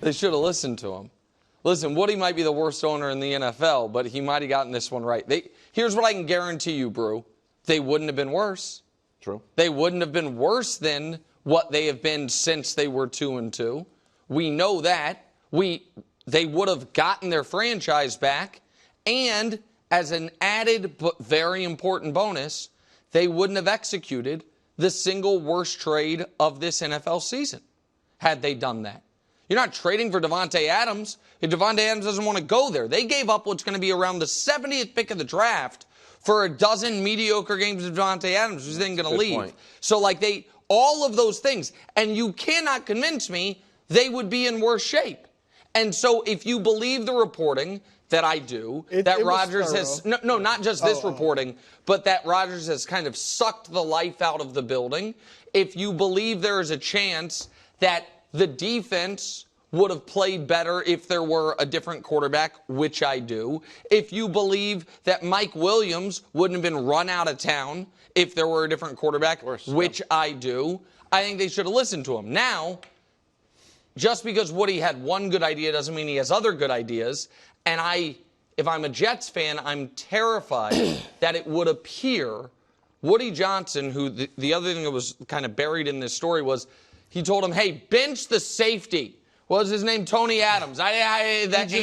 They should have listened to him. Listen, Woody might be the worst owner in the NFL, but he might have gotten this one right. Here's what I can guarantee you, Brew. They wouldn't have been worse. True. They wouldn't have been worse than what they have been since they were 2-2. We know that. They would have gotten their franchise back, and as an added but very important bonus, they wouldn't have executed the single worst trade of this NFL season had they done that. You're not trading for Davante Adams. If Davante Adams doesn't want to go there, they gave up what's going to be around the 70th pick of the draft for a dozen mediocre games of Davante Adams, who's then going to leave. Point. So, all of those things. And you cannot convince me they would be in worse shape. And so if you believe the reporting that I do, that Rodgers has, no, not just this reporting, but that Rodgers has kind of sucked the life out of the building, if you believe there is a chance that the defense would have played better if there were a different quarterback, which I do. If you believe that Mike Williams wouldn't have been run out of town if there were a different quarterback, which I do, I think they should have listened to him. Now, just because Woody had one good idea doesn't mean he has other good ideas. And if I'm a Jets fan, I'm terrified that it would appear Woody Johnson, who the other thing that was kind of buried in this story was he told him, hey, bench the safety. What was his name? Tony Adams. That he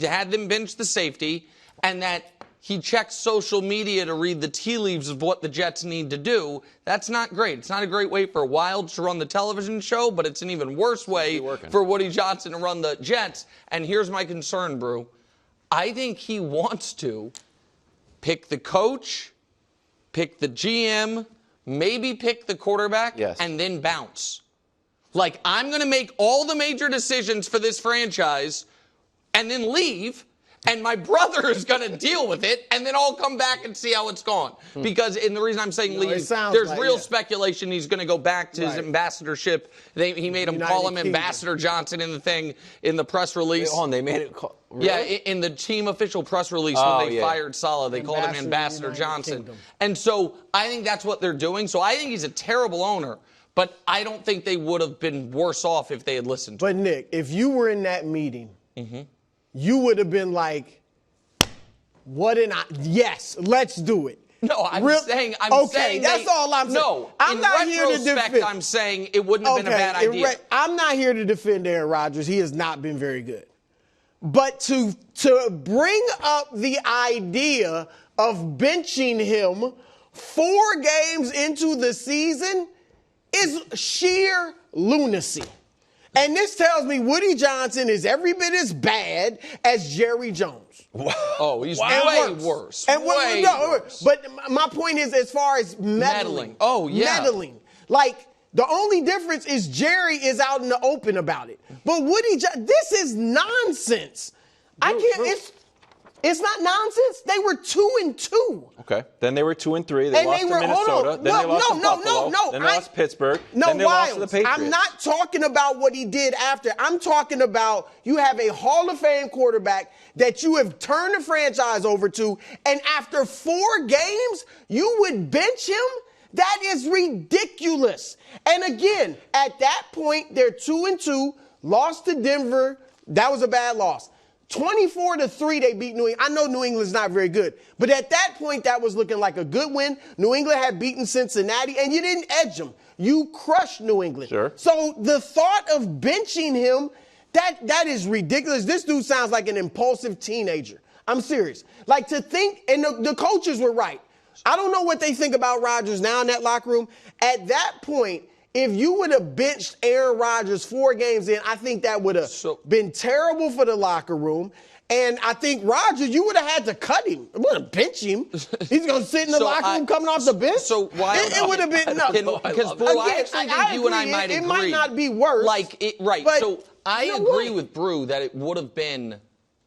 had them bench the safety, and that he checks social media to read the tea leaves of what the Jets need to do. That's not great. It's not a great way for Wildes to run the television show, but it's an even worse way for Woody Johnson to run the Jets. And here's my concern, Brew. I think he wants to pick the coach, pick the GM, maybe pick the quarterback, and then bounce. I'm going to make all the major decisions for this franchise and then leave, and my brother is going to deal with it, and then I'll come back and see how it's gone. Because, and the reason I'm saying leave, there's real speculation he's going to go back to his ambassadorship. He made him call him Ambassador Johnson in the press release. They made it call. Really? Yeah, in the team official press release when they fired Saleh, they called him Ambassador Johnson. And so I think that's what they're doing. So I think he's a terrible owner. But I don't think they would have been worse off if they had listened to him. But, Nick, if you were in that meeting, you would have been like, yes, let's do it. No, I'm saying that's all I'm saying. No, I'm not here to defend. I'm saying it wouldn't have been a bad idea. I'm not here to defend Aaron Rodgers. He has not been very good. But to bring up the idea of benching him 4 games into the season is sheer lunacy. And this tells me Woody Johnson is every bit as bad as Jerry Jones. Oh, he's way worse. And way worse. But my point is, as far as meddling. Oh, yeah. Meddling. The only difference is Jerry is out in the open about it. But Woody Johnson, this is nonsense. It's not nonsense. They were 2-2. Okay. Then they were 2-3. They lost to Minnesota. Then they lost to Buffalo. Then they lost Pittsburgh. Then they lost to the Patriots. I'm not talking about what he did after. I'm talking about you have a Hall of Fame quarterback that you have turned the franchise over to, and after 4 games, you would bench him? That is ridiculous. And again, at that point, they're 2-2, lost to Denver. That was a bad loss. 24-3, they beat New England. I know New England's not very good, but at that point, that was looking like a good win. New England had beaten Cincinnati, and you didn't edge them. You crushed New England. Sure. So the thought of benching him, that is ridiculous. This dude sounds like an impulsive teenager. I'm serious. To think, and the coaches were right. I don't know what they think about Rodgers now in that locker room. At that point, if you would have benched Aaron Rodgers 4 games in, I think that would have been terrible for the locker room. And I think Rodgers, you would have had to cut him. You wouldn't bench him. He's going to sit in the locker room coming off the bench. So why? It would have been no. Because Brew, I actually think you and I might agree. It might not be worse. Right. So I agree with Brew that it would have been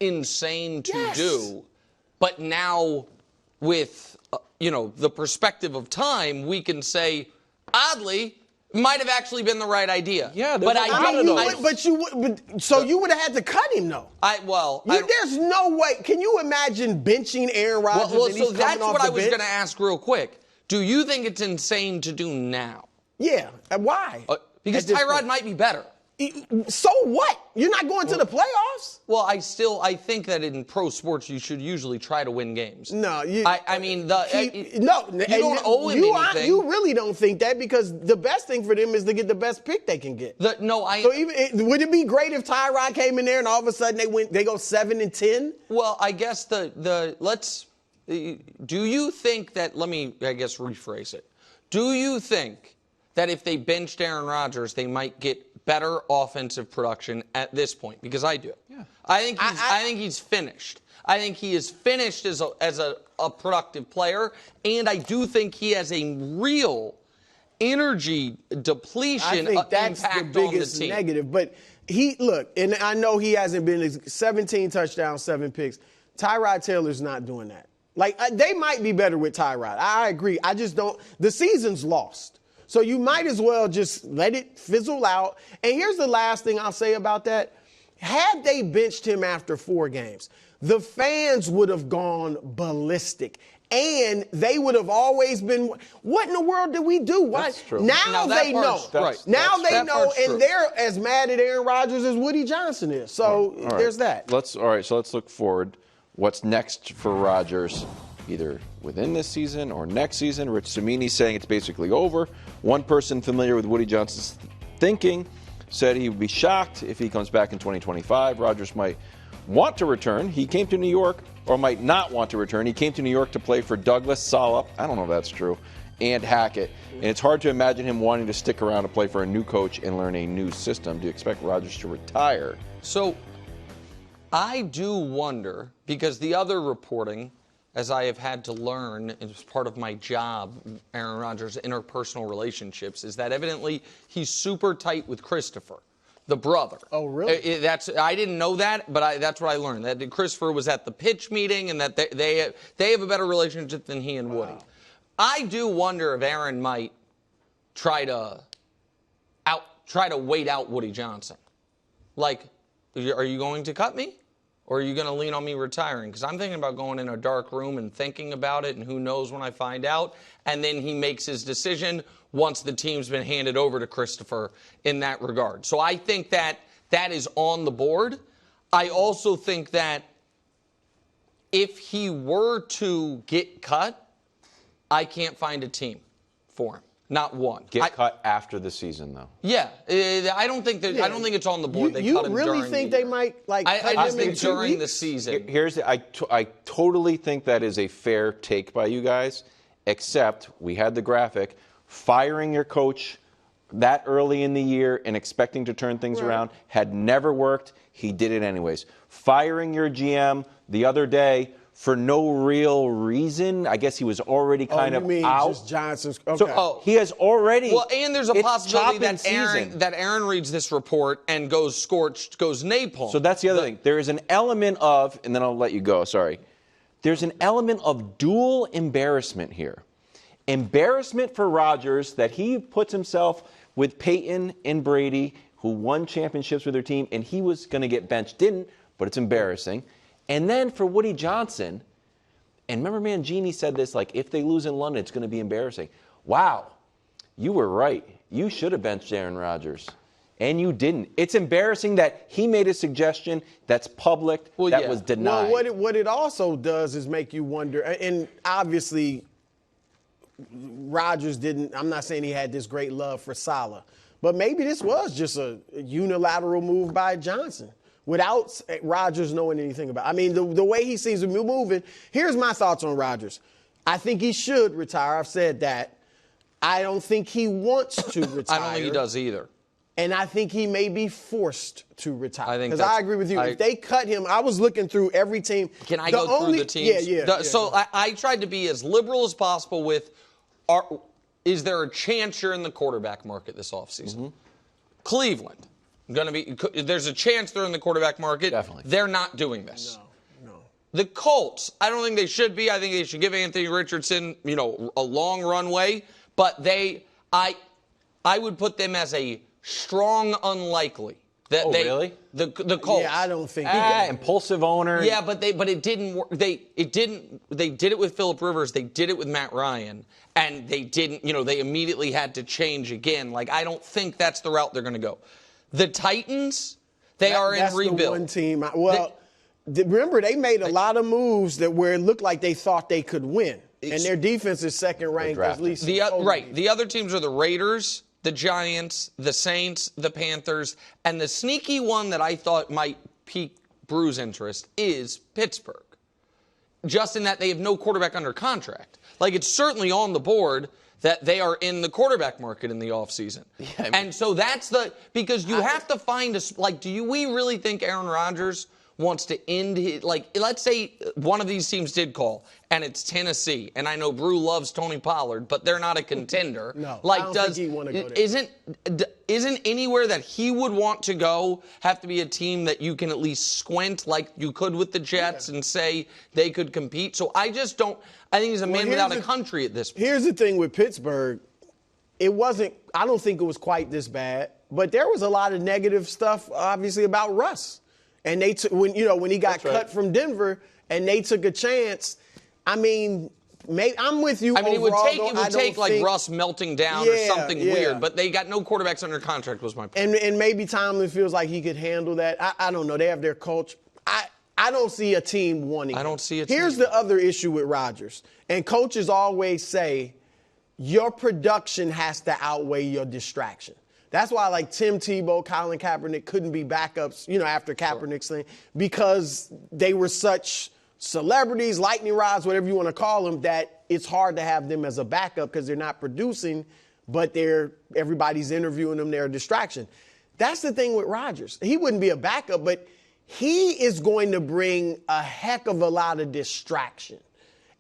insane to do. But now, with the perspective of time, we can say, oddly, might have actually been the right idea. Yeah, but you would have had to cut him, though. There's no way. Can you imagine benching Aaron Rodgers? So that's what I was going to ask real quick. Do you think it's insane to do now? Yeah. Why? Because Tyrod might be better. So what? You're not going to the playoffs? Well, I think that in pro sports you should usually try to win games. No, you don't owe him anything. You really don't think that, because the best thing for them is to get the best pick they can get. Would it be great if Tyrod came in there and all of a sudden they go 7-10? Well, I guess do you think that? Let me rephrase it. Do you think that if they benched Aaron Rodgers, they might get better offensive production at this point? Because I do. Yeah. I think he's finished. I think he is finished as a productive player, and I do think he has a real energy depletion that's impact the biggest on the team. Negative. But and I know he hasn't been 17 touchdowns, 7 picks. Tyrod Taylor's not doing that. They might be better with Tyrod. I agree. I just don't. The season's lost. So you might as well just let it fizzle out. And here's the last thing I'll say about that. Had they benched him after 4 games, the fans would have gone ballistic. And they would have always been, what in the world did we do? Why? That's true. Now they know. Now they know, and they're as mad at Aaron Rodgers as Woody Johnson is. So there's that. So let's look forward. What's next for Rodgers, either within this season or next season? Rich Cimini's saying it's basically over. One person familiar with Woody Johnson's thinking said he would be shocked if he comes back in 2025. Rodgers might want to return. He came to New York, or might not want to return. He came to New York to play for Douglas, Salop, I don't know if that's true, and Hackett. And it's hard to imagine him wanting to stick around to play for a new coach and learn a new system. Do you expect Rodgers to retire? So I do wonder, because the other reporting, as I have had to learn as part of my job, Aaron Rodgers' interpersonal relationships, is that evidently he's super tight with Christopher, the brother. Oh, really? I didn't know that, but that's what I learned. That Christopher was at the pitch meeting, and that they have a better relationship than he and Woody. I do wonder if Aaron might try to wait out Woody Johnson. Like, are you going to cut me? Or are you going to lean on me retiring? Because I'm thinking about going in a dark room and thinking about it, and who knows when I find out. And then he makes his decision once the team's been handed over to Christopher in that regard. So I think that is on the board. I also think that if he were to get cut, I can't find a team for him. Not one. Get cut after the season, though. Yeah, I don't think it's on the board. They cut him really during think the they year. might I just think during the season. I totally think that is a fair take by you guys, except we had the graphic. Firing your coach that early in the year and expecting to turn things around had never worked. He did it anyways. Firing your GM the other day for no real reason. I guess he was already kind of out. Just Johnson's. Okay. So he has already. Well, and there's a possibility that Aaron reads this report and goes scorched, goes napalm. So that's the other thing. There is an element of, and then I'll let you go. Sorry. There's an element of dual embarrassment here. Embarrassment for Rodgers that he puts himself with Peyton and Brady, who won championships with their team, and he was going to get benched. Didn't, but it's embarrassing. And then for Woody Johnson, and remember Mangini said this, like, if they lose in London, it's going to be embarrassing. Wow, you were right. You should have benched Aaron Rodgers. And you didn't. It's embarrassing that he made a suggestion that's public, that was denied. Well, what it also does is make you wonder, and obviously Rodgers didn't, I'm not saying he had this great love for Saleh, but maybe this was just a unilateral move by Johnson, without Rodgers knowing anything about it. I mean, the way he seems to be moving, here's my thoughts on Rodgers. I think he should retire. I've said that. I don't think he wants to retire. I don't think he does either. And I think he may be forced to retire. Because I agree with you. If they cut him, I was looking through every team. Can I go through the teams? Yeah. So I tried to be as liberal as possible with, is there a chance you're in the quarterback market this offseason? Mm-hmm. Cleveland. There's a chance they're in the quarterback market. Definitely. They're not doing this. No. The Colts, I don't think they should be. I think they should give Anthony Richardson, a long runway. But I would put them as a strong unlikely. Really? The Colts. Yeah, I don't think. Impulsive owner. Yeah, but it didn't work. They did it with Phillip Rivers. They did it with Matt Ryan, and they didn't. They immediately had to change again. Like, I don't think that's the route they're going to go. The Titans, they are in That's rebuild. the one team. Remember, they made a lot of moves where it looked like they thought they could win. And their defense is second ranked, at least. Right. The other teams are the Raiders, the Giants, the Saints, the Panthers, and the sneaky one that I thought might pique Brew's interest is Pittsburgh. Just in that they have no quarterback under contract. Like, it's certainly on the board that they are in the quarterback market in the offseason. Yeah, and so that's because you have to find we really think Aaron Rodgers wants to end his, let's say one of these teams did call, and it's Tennessee, and I know Brew loves Tony Pollard, but they're not a contender. No, I don't think he want to go there. Isn't anywhere that he would want to go have to be a team that you can at least squint like you could with the Jets and say they could compete? So I just don't. I think he's a man without a country at this point. Here's the thing with Pittsburgh. I don't think it was quite this bad, but there was a lot of negative stuff, obviously, about Russ. And they took when he got cut from Denver, and they took a chance. I mean, I'm with you. I mean, overall, it would take like Russ melting down or something weird, but they got no quarterbacks under contract. Was my point. And maybe Tomlin feels like he could handle that. I don't know. They have their coach. I don't see a team wanting. I don't see a team. Here's the other issue with Rodgers, and coaches always say your production has to outweigh your distraction. That's why, like, Tim Tebow, Colin Kaepernick couldn't be backups, after Kaepernick's thing, because they were such celebrities, lightning rods, whatever you want to call them, that it's hard to have them as a backup because they're not producing, but everybody's interviewing them. They're a distraction. That's the thing with Rodgers. He wouldn't be a backup, but he is going to bring a heck of a lot of distraction.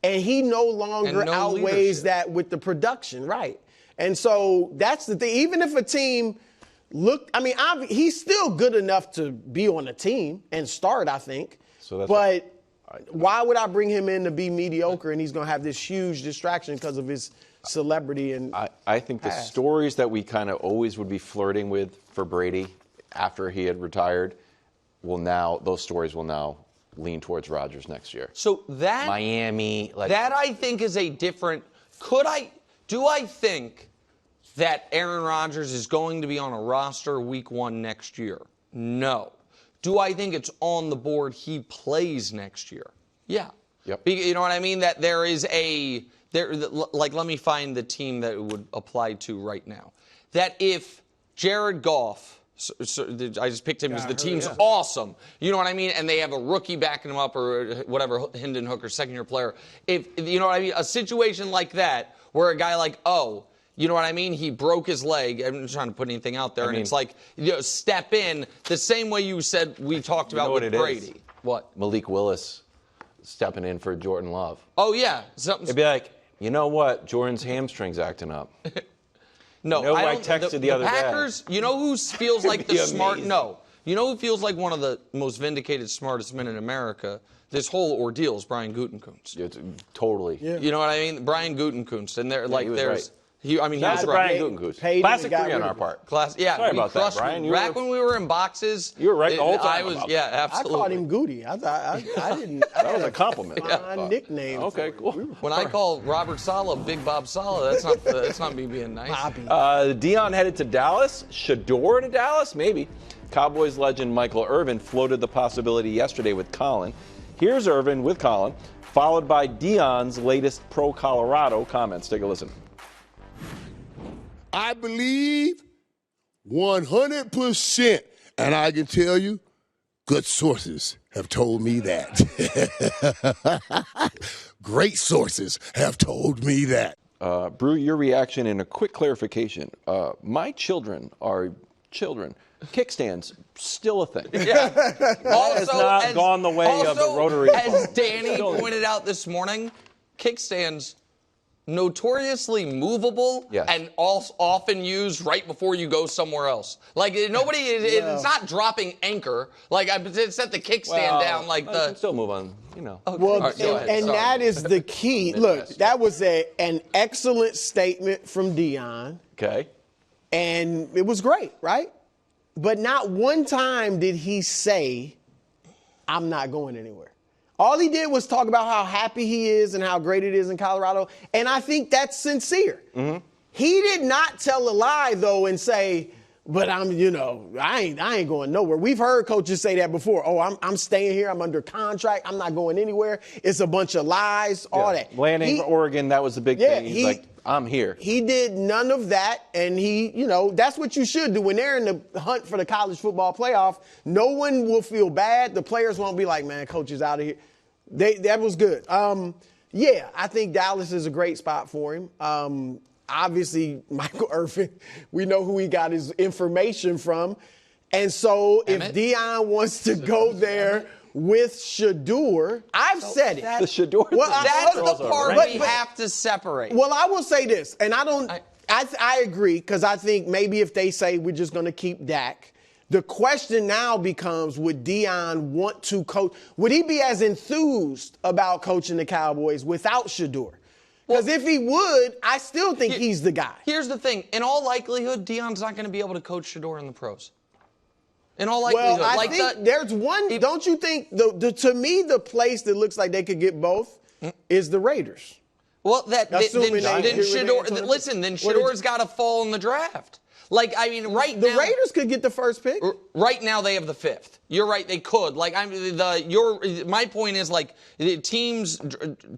And he no longer outweighs leadership. That with the production, right? And so that's the thing. Even if a team he's still good enough to be on a team and start, I think. But why would I bring him in to be mediocre and he's going to have this huge distraction because of his celebrity? And I think the stories that we kind of always would be flirting with for Brady after he had retired those stories will now lean towards Rodgers next year. So that Miami, that I think is a different. Do I think that Aaron Rodgers is going to be on a roster week 1 next year? No. Do I think it's on the board he plays next year? Yeah. Yep. You know what I mean? That there is let me find the team that it would apply to right now. That if Jared Goff, I just picked him as the team's awesome. You know what I mean? And they have a rookie backing him up or whatever, Hendon Hooker, second-year player. If you know what I mean? A situation like that where a guy you know what I mean? He broke his leg. I'm not trying to put anything out there. It's like, step in the same way you said we talked about with Brady. What? Malik Willis stepping in for Jordan Love. Oh, yeah. It'd be like, you know what? Jordan's hamstring's acting up. No, I texted the other day. Packers, you know who feels like the smart? No. You know who feels like one of the most vindicated, smartest men in America? This whole ordeal is Brian Gutekunst. Yeah, totally. Yeah. You know what I mean? Brian Gutekunst. And there's. Right. He was Brian Gutekunst. Classic three on our part. Sorry about that, Brian. Back when we were in boxes. You were right the whole time. Absolutely. I called him Goody. I didn't. That was a compliment. My nickname. Okay, cool. When I call Robert Saleh Big Bob Saleh, that's not me being nice. Deion headed to Dallas. Shador to Dallas? Maybe. Cowboys legend Michael Irvin floated the possibility yesterday with Colin. Here's Irvin with Colin, followed by Deion's latest pro-Colorado comments. Take a listen. I believe 100%, and I can tell you, good sources have told me that. Great sources have told me that. Brew, your reaction and a quick clarification. My children are children. Kickstands, still a thing. Yeah. That has not gone the way of the rotary. As Danny pointed out this morning, kickstands notoriously movable and often used right before you go somewhere else. Like it's not dropping anchor. Like I set the kickstand down like the. Can still move on. Okay. Well, and that is the key. Look, that was an excellent statement from Deion. Okay. And it was great, right? But not one time did he say, I'm not going anywhere. All he did was talk about how happy he is and how great it is in Colorado. And I think that's sincere. Mm-hmm. He did not tell a lie, though, and say, But I ain't going nowhere. We've heard coaches say that before. Oh, I'm staying here. I'm under contract. I'm not going anywhere. It's a bunch of lies, all that. Landing for Oregon, that was the big thing. He's like, I'm here. He did none of that, and that's what you should do. When they're in the hunt for the college football playoff, no one will feel bad. The players won't be like, man, coach is out of here. That was good. I think Dallas is a great spot for him. Obviously, Michael Irvin, we know who he got his information from. And so if Deion wants to go there with Shedeur, I've said it. The Shedeur. Well, that's the part we have to separate. Well, I will say this, and I agree, because I think maybe if they say we're just going to keep Dak, the question now becomes, would Deion want to coach? Would he be as enthused about coaching the Cowboys without Shedeur? Because if he would, I still think he's the guy. Here's the thing. In all likelihood, Deion's not going to be able to coach Shedeur in the pros. In all likelihood. Well, I think there's one. Don't you think, to me, the place that looks like they could get both is the Raiders? Well, then Shedor's got to fall in the draft. Right now, the Raiders could get the first pick. Right now, they have the 5th. You're right, they could. My point is, the teams,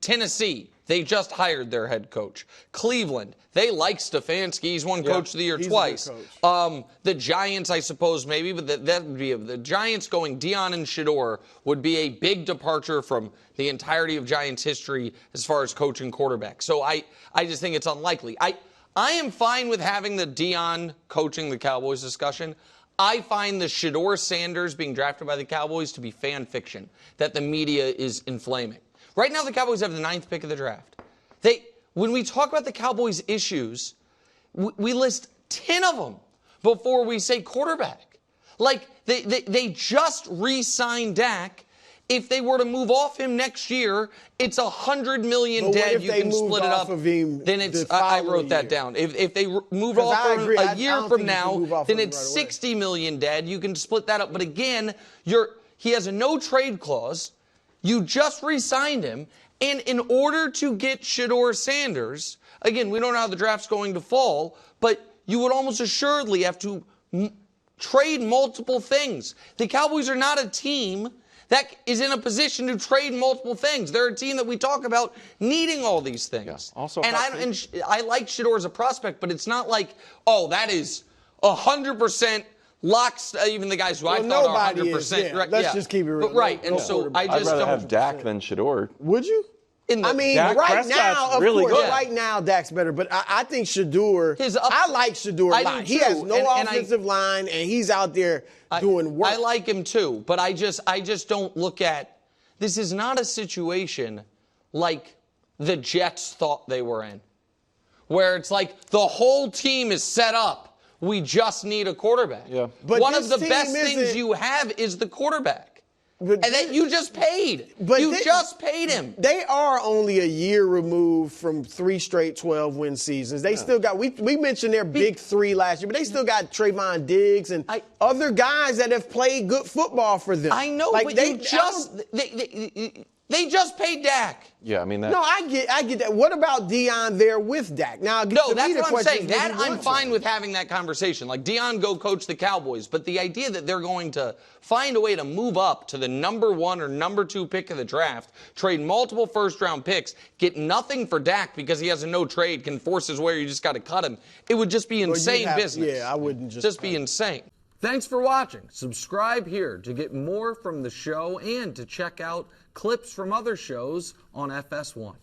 Tennessee, they just hired their head coach. Cleveland, they like Stefanski. He's won Coach of the Year twice. The Giants, I suppose, maybe, but that would be the Giants going Deion and Shedeur would be a big departure from the entirety of Giants history as far as coaching quarterback. So I just think it's unlikely. I am fine with having the Deion coaching the Cowboys discussion. I find the Shedeur Sanders being drafted by the Cowboys to be fan fiction that the media is inflaming. Right now, the Cowboys have the 9th pick of the draft. When we talk about the Cowboys' issues, we list 10 of them before we say quarterback. They just re-signed Dak. If they were to move off him next year, it's $100 million dead. You can split it up. Then it's. I wrote that down. If they move off him a year from now, then it's $60 million dead. You can split that up. But again, he has a no trade clause. You just re-signed him, and in order to get Shedeur Sanders, again, we don't know how the draft's going to fall, but you would almost assuredly have to trade multiple things. The Cowboys are not a team that is in a position to trade multiple things. They're a team that we talk about needing all these things. Yeah. I like Shedeur as a prospect, but it's not like, that is 100% locks. Even the guys who I thought are 100%. Let's just keep it real. And so I'd rather have Dak than Shedeur. Would you? Dak right now, of really course, good. right now, Dak's better. But I think Shedeur, I like Shedeur a lot. He has no offensive line, and he's out there doing work. I like him too, but I just don't look at, this is not a situation like the Jets thought they were in, where it's like the whole team is set up. We just need a quarterback. Yeah. But one of the best things you have is the quarterback. And that you just paid. Just paid him. They are only a year removed from 3 straight 12-win seasons. They still got, we mentioned their big 3 last year, but they still got Trayvon Diggs and other guys that have played good football for them. I know, but they just paid Dak. Yeah, that. No, I get that. What about Deion there with Dak? Now, no, that's what I'm saying. That I'm fine with having that conversation. Like, Deion go coach the Cowboys, but the idea that they're going to find a way to move up to the number 1 or number 2 pick of the draft, trade multiple first-round picks, get nothing for Dak because he has a no trade, can force his way, you just got to cut him. It would just be insane business. Yeah, I wouldn't just be insane. Thanks for watching. Subscribe here to get more from the show and to check out clips from other shows on FS1.